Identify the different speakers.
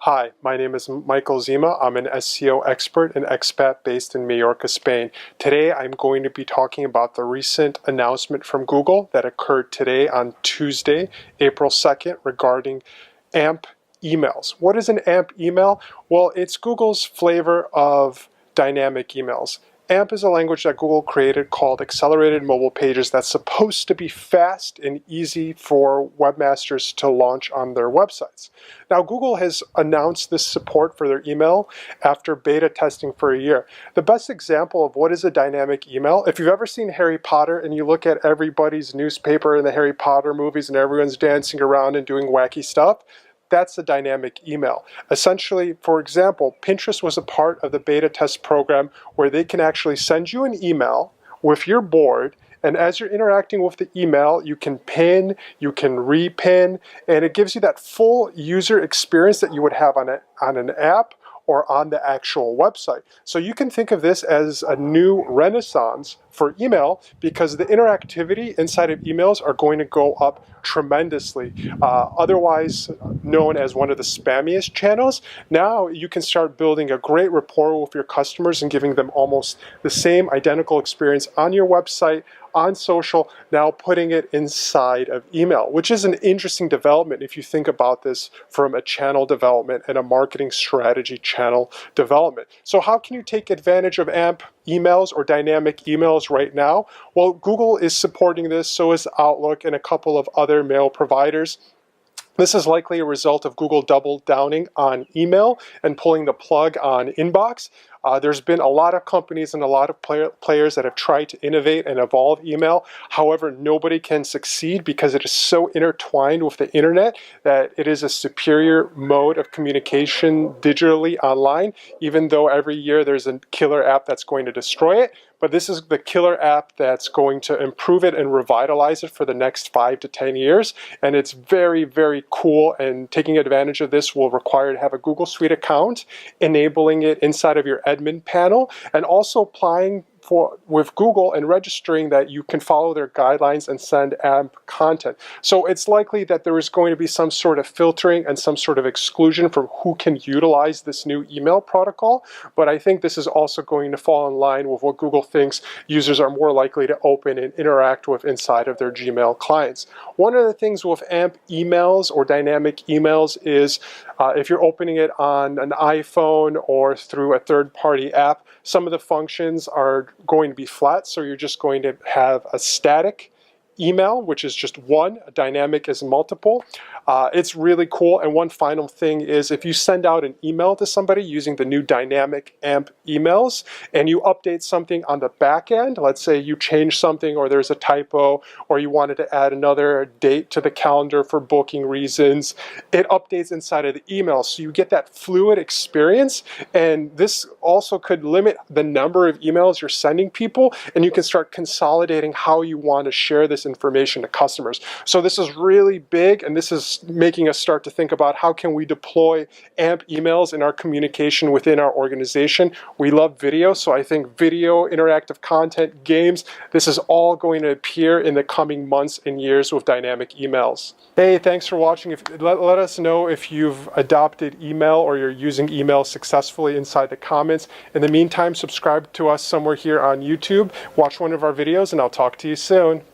Speaker 1: Hi, my name is Michael Zima. I'm an SEO expert and expat based in Mallorca, Spain. Today I'm going to be talking about the recent announcement from Google that occurred today on Tuesday, April 2nd, regarding AMP emails. What is an AMP email? Well, it's Google's flavor of dynamic emails. AMP is a language that Google created called Accelerated Mobile Pages that's supposed to be fast and easy for webmasters to launch on their websites. Now, Google has announced this support for their email after beta testing for a year. The best example of what is a dynamic email, if you've ever seen Harry Potter and you look at everybody's newspaper in the Harry Potter movies and everyone's dancing around and doing wacky stuff, that's a dynamic email. Essentially, for example, Pinterest was a part of the beta test program where they can actually send you an email with your board, and as you're interacting with the email, you can pin, you can repin, and it gives you that full user experience that you would have on an app or on the actual website. So you can think of this as a new renaissance for email because the interactivity inside of emails are going to go up tremendously. Otherwise known as one of the spammiest channels, now you can start building a great rapport with your customers and giving them almost the same identical experience on your website, on social, now putting it inside of email, which is an interesting development if you think about this from a channel development and a marketing strategy channel development. So how can you take advantage of AMP emails or dynamic emails right now? Well, Google is supporting this, so is Outlook and a couple of other mail providers. This is likely a result of Google double downing on email and pulling the plug on inbox. There's been a lot of companies and a lot of players that have tried to innovate and evolve email. However, nobody can succeed because it is so intertwined with the internet that it is a superior mode of communication digitally online, even though every year there's a killer app that's going to destroy it. But this is the killer app that's going to improve it and revitalize it for the next 5 to 10 years. And it's very, very cool. And taking advantage of this will require to have a Google Suite account, enabling it inside of your admin panel, and also applying with Google and registering that you can follow their guidelines and send AMP content. So it's likely that there is going to be some sort of filtering and some sort of exclusion for who can utilize this new email protocol. But I think this is also going to fall in line with what Google thinks users are more likely to open and interact with inside of their Gmail clients. One of the things with AMP emails or dynamic emails is if you're opening it on an iPhone or through a third-party app, some of the functions are going to be flat, so you're just going to have a static email, which is just one. A dynamic is multiple. It's really cool. And one final thing is if you send out an email to somebody using the new dynamic AMP emails and you update something on the back end, let's say you change something or there's a typo or you wanted to add another date to the calendar for booking reasons, it updates inside of the email. So you get that fluid experience. And this also could limit the number of emails you're sending people, and you can start consolidating how you want to share this information to customers. So this is really big, and this is making us start to think about how can we deploy AMP emails in our communication within our organization. We love video, so I think video, interactive content, games, this is all going to appear in the coming months and years with dynamic emails. Hey, thanks for watching. Let us know if you've adopted email or you're using email successfully inside the comments. In the meantime, subscribe to us somewhere here on YouTube, watch one of our videos, and I'll talk to you soon.